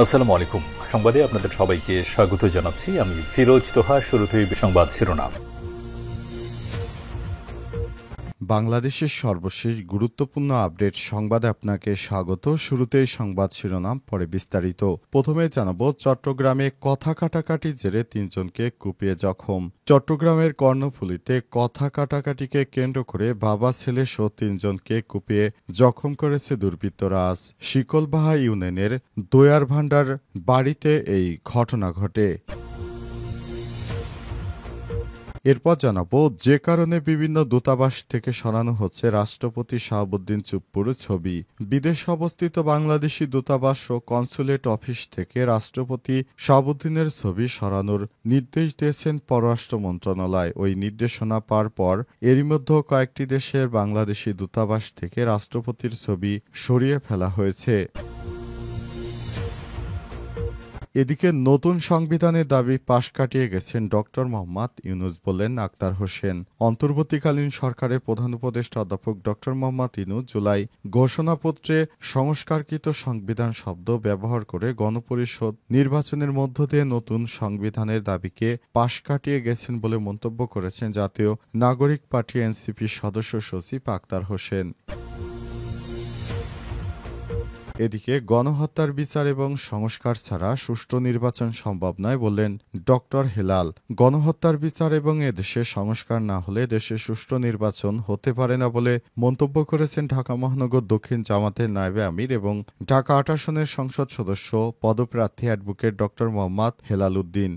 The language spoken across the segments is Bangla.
আসসালামু আলাইকুম। সংবাদে আপনাদের সবাইকে স্বাগত জানাচ্ছি। আমি ফিরোজ তোহা। শুরুতেই সংবাদ শিরোনাম। বাংলাদেশের সর্বশেষ গুরুত্বপূর্ণ আপডেট সংবাদে আপনাকে স্বাগত। শুরুতেই সংবাদ শিরোনাম, পরে বিস্তারিত। প্রথমে জানাবো, চট্টগ্রামে কথা কাটাকাটির জেরে ৩ জনকে কুপিয়ে জখম। চট্টগ্রামের কর্ণফুলীতে কথা কাটাকাটিকে কেন্দ্র করে বাবা ছেলে সহ ৩ জনকে কুপিয়ে জখম করেছে দুর্বৃত্তরা। আজ শিকলবাহা ইউনিয়নের দয়ার ভান্ডার বাড়িতে এই ঘটনা ঘটে। এরপর জানাবো, যে কারণে বিভিন্ন দূতাবাস থেকে সরানো হচ্ছে রাষ্ট্রপতি শাহাবুদ্দিন চুপ্পুর ছবি। বিদেশে অবস্থিত বাংলাদেশি দূতাবাস ও কনসুলেট অফিস থেকে রাষ্ট্রপতি শাহাবুদ্দিনের ছবি সরানোর নির্দেশ দিয়েছেন পররাষ্ট্র মন্ত্রণালয়। ওই নির্দেশনা পাওয়ার পর এরই মধ্যে কয়েকটি দেশের বাংলাদেশি দূতাবাস থেকে রাষ্ট্রপতির ছবি সরিয়ে ফেলা হয়েছে। এদিকে নতুন সংবিধানের দাবি পাশ কাটিয়ে গেছেন ডক্টর মোহাম্মদ ইউনূস, বললেন আক্তার হোসেন। অন্তর্বর্তীকালীন সরকারের প্রধান উপদেষ্টা অধ্যাপক ডক্টর মোহাম্মদ ইউনূস জুলাই ঘোষণাপত্রে সংস্কারকৃত সংবিধান শব্দ ব্যবহার করে গণপরিষদ নির্বাচনের মধ্য দিয়ে নতুন সংবিধানের দাবিকে পাশ কাটিয়ে গেছেন বলে মন্তব্য করেছেন জাতীয় নাগরিক পার্টি এনসিপির সদস্য সচিব আক্তার হোসেন। এদিকে গণহত্যার বিচার এবং সংস্কার ছাড়া সুষ্ঠু নির্বাচন সম্ভব নয়, বললেন ডক্টর হেলাল। গণহত্যার বিচার এবং এদেশে সংস্কার না হলে দেশে সুষ্ঠু নির্বাচন হতে পারে না বলে মন্তব্য করেছেন ঢাকা মহানগর দক্ষিণ জামাতের নায়েবে আমির এবং ঢাকা ৮ আসনের সংসদ সদস্য পদপ্রার্থী অ্যাডভোকেট ডক্টর মোহাম্মদ হেলাল উদ্দিন।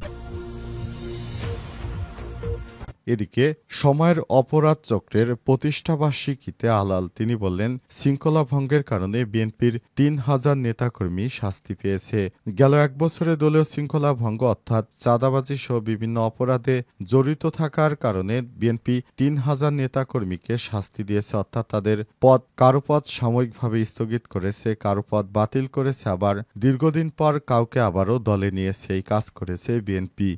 এদিকে সময়ের অপরাধ চক্রের প্রতিষ্ঠাবার্ষিকীতে আলাল তিনি বললেন, শৃঙ্খলা ভঙ্গের কারণে বিএনপির ৩,০০০ নেতাকর্মী শাস্তি পেয়েছে। গেল ১ বছরে দলীয় শৃঙ্খলা ভঙ্গ অর্থাৎ চাঁদাবাজি সহ বিভিন্ন অপরাধে জড়িত থাকার কারণে বিএনপি ৩,০০০ নেতাকর্মীকে শাস্তি দিয়েছে, অর্থাৎ তাদের কারো পদ সাময়িকভাবে স্থগিত করেছে, কারো পদ বাতিল করেছে, আবার দীর্ঘদিন পর কাউকে আবারও দলে নিয়েছে। এই কাজ করেছে বিএনপি।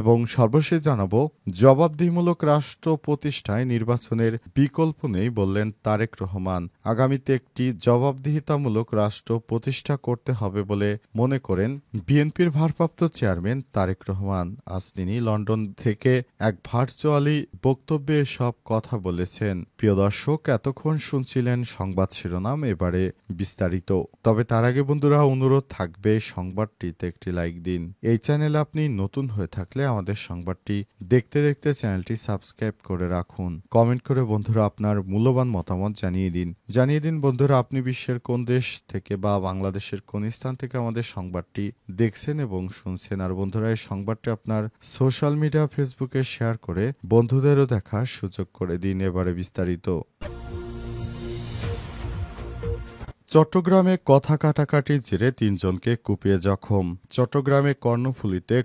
এবং সর্বশেষ জানাবো, জবাবদিহিমূলক রাষ্ট্র প্রতিষ্ঠায় নির্বাচনের বিকল্প নেই, বললেন তারেক রহমান। আগামীতে একটি জবাবদিহিতামূলক রাষ্ট্র প্রতিষ্ঠা করতে হবে বলে মনে করেন বিএনপির ভারপ্রাপ্ত চেয়ারম্যান তারেক রহমান। আজ তিনি লন্ডন থেকে এক ভার্চুয়ালি বক্তব্যে এসব কথা বলেছেন। প্রিয় দর্শক, এতক্ষণ শুনছিলেন সংবাদ শিরোনাম, এবারে বিস্তারিত। তবে তার আগে বন্ধুরা, অনুরোধ থাকবে সংবাদটিতে একটি লাইক দিন। এই চ্যানেলে আপনি নতুন হয়ে থাকলে আমাদের সংবাদটি দেখতে দেখতে চ্যানেলটি সাবস্ক্রাইব করে রাখুন। কমেন্ট করে বন্ধুরা আপনার মূল্যবান মতামত জানিয়ে দিন বন্ধুরা, আপনি বিশ্বের কোন দেশ থেকে বা বাংলাদেশের কোন স্থান থেকে আমাদের সংবাদটি দেখছেন এবং শুনছেন। আর বন্ধুরা, এই সংবাদটি আপনার সোশ্যাল মিডিয়া ফেসবুকে শেয়ার করে বন্ধুদেরও দেখার সুযোগ করে দিন। এবারে বিস্তারিত। চট্টগ্রামে কথা কাটাকাটির জেরে ৩ জনকে কুপিয়ে জখম। চট্টগ্রামে কর্ণফুলীতে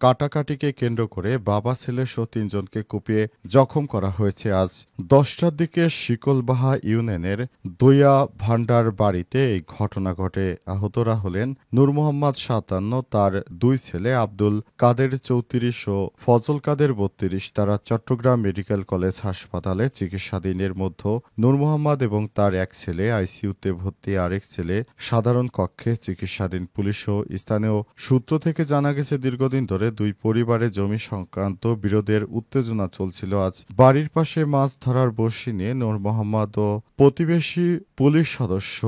কাটাকাটিকে কেন্দ্র করে বাবা ছেলে সহ ৩ জনকে কুপিয়ে জখম করা হয়েছে। আজ ১০টার দিকে শিকলবাহা ইউনিয়নের দয়া ভান্ডার বাড়িতে এই ঘটনা ঘটে। আহতরা হলেন নূর মোহাম্মদ ৫৭, তার ২ ছেলে আব্দুল কাদের ৩৪ ও ফজল কাদের ৩২। তারা চট্টগ্রাম মেডিকেল কলেজ হাসপাতালে চিকিৎসাধীনের মধ্যে নূর মোহাম্মদ এবং তার এক ছেলে আইসিইউতে ভর্তি, আরেক ছেলে সাধারণ কক্ষে চিকিৎসাধীন। পুলিশ ও স্থানীয় সূত্র থেকে জানা গেছে, দীর্ঘদিন ধরে দুই পরিবারে জমি সংক্রান্ত বিরোধের উত্তেজনা চলছিল। আজ বাড়ির পাশে মাছ ধরার বড়শি নিয়ে নূর মোহাম্মদ ও প্রতিবেশী পুলিশ সদস্য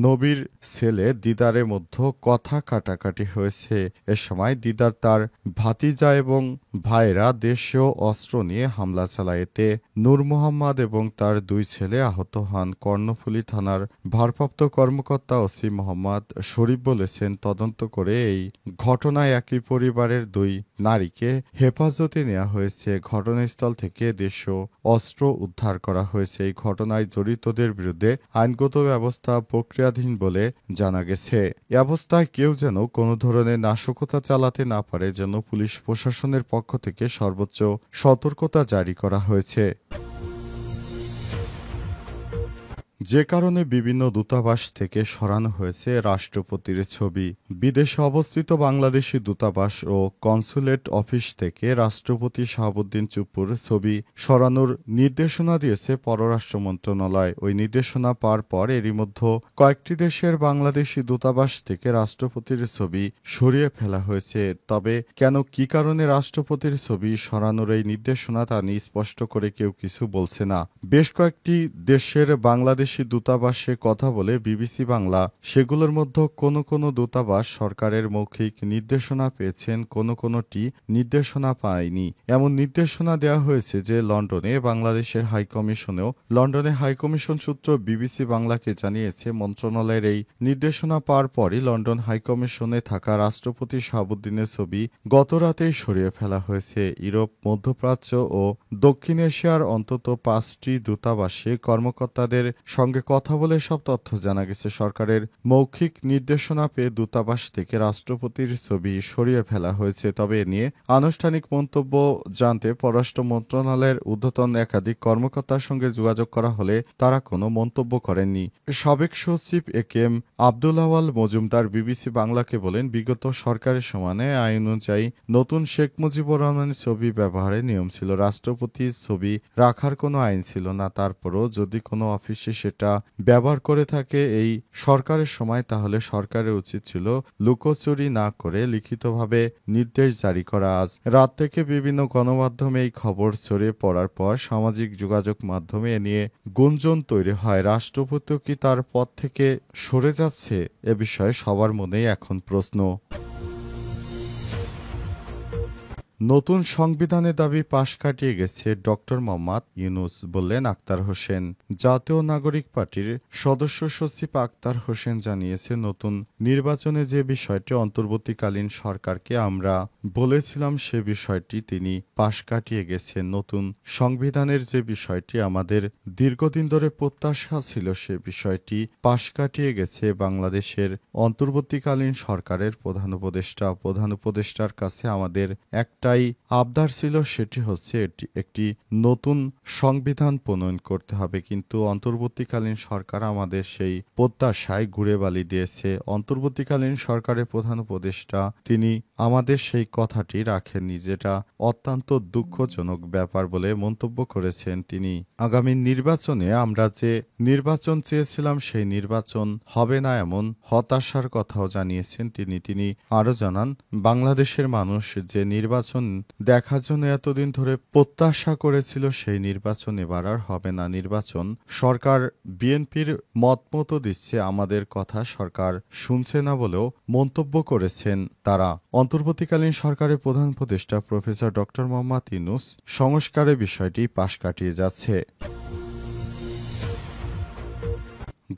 নবীর ছেলে দিদারের মধ্যে কথা কাটাকাটি হয়েছে। এ সময় দিদার তার ভাতিজা এবং ভাইরা দেশীয় অস্ত্র নিয়ে হামলা চালায়। এতে নূর মোহাম্মদ এবং তার ২ ছেলে আহত হন। কর্ণফুলী থানার ভারপ্রাপ্ত কর্মকর্তা ওসি মোহাম্মদ শরীফ বলেছেন, তদন্ত করে এই ঘটনায় একই পরিবারের ২ নারীকে হেফাজতে নেওয়া হয়েছে। ঘটনাস্থল থেকে দেশীয় অস্ত্র উদ্ধার করা হয়েছে। এই ঘটনায় জড়িতদের বিরুদ্ধে আইনগত ব্যবস্থা প্রক্রিয়াধীন বলে জানা গেছে। এ অবস্থায় কেউ যেন কোনো ধরনের নাশকতা চালাতে না পারে, যেন পুলিশ প্রশাসনের পক্ষ থেকে সর্বোচ্চ সতর্কতা জারি করা হয়েছে। যে কারণে বিভিন্ন দূতাবাস থেকে সরানো হয়েছে রাষ্ট্রপতির ছবি। বিদেশে অবস্থিত বাংলাদেশি দূতাবাস ও কনস্যুলেট অফিস থেকে রাষ্ট্রপতি শাহাবুদ্দিন চুপ্পুর ছবি সরানোর নির্দেশনা দিয়েছে পররাষ্ট্র মন্ত্রণালয়। ওই নির্দেশনা পাওয়ার পর এরই মধ্যে কয়েকটি দেশের বাংলাদেশি দূতাবাস থেকে রাষ্ট্রপতির ছবি সরিয়ে ফেলা হয়েছে। তবে কেন, কী কারণে রাষ্ট্রপতির ছবি সরানোর এই নির্দেশনা তা নিয়ে স্পষ্ট করে কেউ কিছু বলছে না। বেশ কয়েকটি দেশের বাংলাদেশি দূতাবাসে কথা বলে বিবিসি বাংলা সেগুলোর মধ্যে কোনো দূতাবাস সরকারের মৌখিক নির্দেশনা পেয়েছেন, কোনোটি নির্দেশনা পায়নি। এমন নির্দেশনা দেওয়া হয়েছে যে লন্ডনে বাংলাদেশের হাইকমিশনেও। লন্ডনে হাইকমিশন সূত্র বিবিসি বাংলাকে জানিয়েছে, মন্ত্রণালয়ের এই নির্দেশনা পাওয়ার পরই লন্ডন হাইকমিশনে থাকা রাষ্ট্রপতি শাহাবুদ্দিনের ছবি গতরাতেই সরিয়ে ফেলা হয়েছে। ইউরোপ, মধ্যপ্রাচ্য ও দক্ষিণ এশিয়ার অন্তত 5টি দূতাবাসে কর্মকর্তাদের সঙ্গে কথা বলে সব তথ্য জানা গেছে। সরকারের মৌখিক নির্দেশনা পেয়ে দূতাবাস থেকে রাষ্ট্রপতির ছবি সরিয়ে ফেলা হয়েছে। তবে এ নিয়ে আনুষ্ঠানিক মন্তব্য জানতে পররাষ্ট্র মন্ত্রণালয়ের ঊর্ধ্বতন একাধিক কর্মকর্তার সঙ্গে যোগাযোগ করা হলে তারা কোনো মন্তব্য করেননি। সাবেক সচিব একেএম আব্দুল আওয়াল মজুমদার বিবিসি বাংলাকে বলেন, বিগত সরকারের সময়ে আইন অনুযায়ী নতুন শেখ মুজিবুর রহমানের ছবি ব্যবহারের নিয়ম ছিল। রাষ্ট্রপতির ছবি রাখার কোনো আইন ছিল না। তারপরও যদি কোনো অফিসে সেটা ব্যবহার করে থাকে এই সরকারের সময়, তাহলে সরকারের উচিত ছিল লুকোচুরি না করে লিখিতভাবে নির্দেশ জারি করা। আজ রাত থেকে বিভিন্ন গণমাধ্যমে এই খবর ছড়িয়ে পড়ার পর সামাজিক যোগাযোগ মাধ্যমে এ নিয়ে গুঞ্জন তৈরি হয়। রাষ্ট্রপতিও কি তার পদ থেকে সরে যাচ্ছে? এ বিষয়ে সবার মনেই এখন প্রশ্ন। নতুন সংবিধানের দাবি পাশ কাটিয়ে গেছে ডক্টর মোহাম্মদ ইউনূস, বললেন আক্তার হোসেন। জাতীয় নাগরিক পার্টির সদস্য সচিব আক্তার হোসেন জানিয়েছে, নতুন নির্বাচনে যে বিষয়টি অন্তর্বর্তীকালীন সরকারকে আমরা বলেছিলাম সে বিষয়টি তিনি পাশ কাটিয়ে গেছেন। নতুন সংবিধানের যে বিষয়টি আমাদের দীর্ঘদিন ধরে প্রত্যাশা ছিল সে বিষয়টি পাশ কাটিয়ে গেছে। বাংলাদেশের অন্তর্বর্তীকালীন সরকারের প্রধান উপদেষ্টার কাছে আমাদের একটাই আবদার ছিল, সেটি হচ্ছে একটি নতুন সংবিধান প্রণয়ন করতে হবে। কিন্তু অন্তর্বর্তীকালীন সরকার আমাদের সেই প্রত্যাশায় ঘুরে বালি দিয়েছে। অন্তর্বর্তীকালীন সরকারের প্রধান উপদেষ্টা তিনি আমাদের সেই কথাটি রাখেননি, যেটা অত্যন্ত দুঃখজনক ব্যাপার বলে মন্তব্য করেছেন তিনি। আগামী নির্বাচনে আমরা যে নির্বাচন চেয়েছিলাম সেই নির্বাচন হবে না, এমন হতাশার কথাও জানিয়েছেন তিনি আরও জানান, বাংলাদেশের মানুষ যে নির্বাচন দেখার জন্য এতদিন ধরে প্রত্যাশা করেছিল সেই নির্বাচন এবার আর হবে না। নির্বাচন সরকার বিএনপির মতো দিচ্ছে, আমাদের কথা সরকার শুনছে না বলেও মন্তব্য করেছেন তারা। অন্তর্বর্তীকালীন সরকারের প্রধান উপদেষ্টা প্রফেসর ডক্টর মোহাম্মদ ইউনূস সংস্কারের বিষয়টি পাশ কাটিয়ে যাচ্ছে।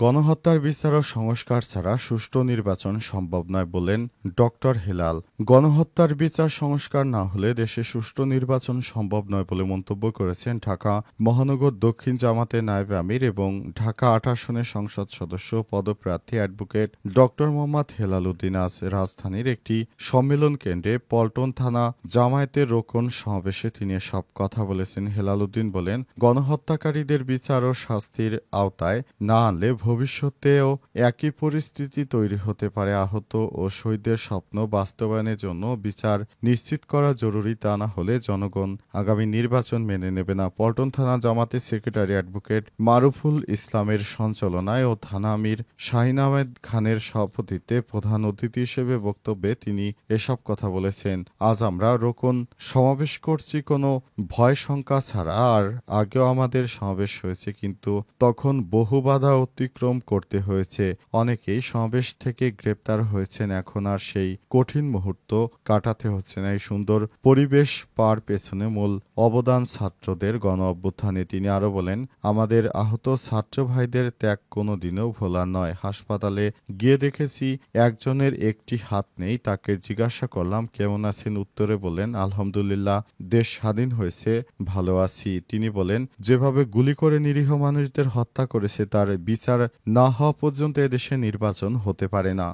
গণহত্যার বিচার ও সংস্কার ছাড়া সুষ্ঠু নির্বাচন সম্ভব নয় বললেন ডক্টর হেলাল। গণহত্যার বিচার সংস্কার না হলে দেশে সুষ্ঠু নির্বাচন সম্ভব নয় বলে মন্তব্য করেছেন ঢাকা মহানগর দক্ষিণ জামাতের নায়েব আমির এবং ঢাকা ৮ আসনের সংসদ সদস্য পদপ্রার্থী অ্যাডভোকেট ডক্টর মোহাম্মদ হেলাল উদ্দিন। আজ রাজধানীর একটি সম্মেলন কেন্দ্রে পল্টন থানা জামায়াতের রোকন সমাবেশে তিনি সব কথা বলেছেন। হেলাল উদ্দিন বলেন, গণহত্যাকারীদের বিচার ও শাস্তির আওতায় না আনলে ভবিষ্যতেও একই পরিস্থিতি তৈরি হতে পারে। আহত ও শহীদদের স্বপ্ন বাস্তবায়নের জন্য বিচার নিশ্চিত করা জরুরি, তা না হলে জনগণ আগামী নির্বাচন মেনে নেবে না। পল্টন থানা জামাতের সেক্রেটারি অ্যাডভোকেট মারুফুল ইসলামের সঞ্চালনায় ও থানা আমির শাহিন আহমেদ খানের সভাপতিত্বে প্রধান অতিথি হিসেবে বক্তব্যে তিনি এসব কথা বলেছেন। আজ আমরা রোকন সমাবেশ করছি কোনো ভয় শঙ্কা ছাড়া। আর আগেও আমাদের সমাবেশ হয়েছে, কিন্তু তখন বহু বাধা অতিক্রম করতে হয়েছে। অনেকেই সমাবেশ থেকে গ্রেপ্তার হয়েছেন। এখন আর সেই কঠিন মুহূর্ত কাটাতে হচ্ছে না। এই সুন্দর পরিবেশ পাওয়ার পেছনে মূল অবদান ছাত্রদের গণ অভ্যুত্থানে। তিনি আরো বলেন, আমাদের আহত ছাত্র ভাইদের ত্যাগ কোনোদিনও ভোলার নয়। হাসপাতালে গিয়ে দেখেছি একজনের একটি হাত নেই। তাকে জিজ্ঞাসা করলাম কেমন আছেন, উত্তরে বলেন আলহামদুলিল্লাহ, দেশ স্বাধীন হয়েছে, ভালো আছি। তিনি বলেন, যেভাবে গুলি করে নিরীহ মানুষদের হত্যা করেছে তার বিচার না হওয়া পর্যন্ত এদেশে নির্বাচন হতে পারে না।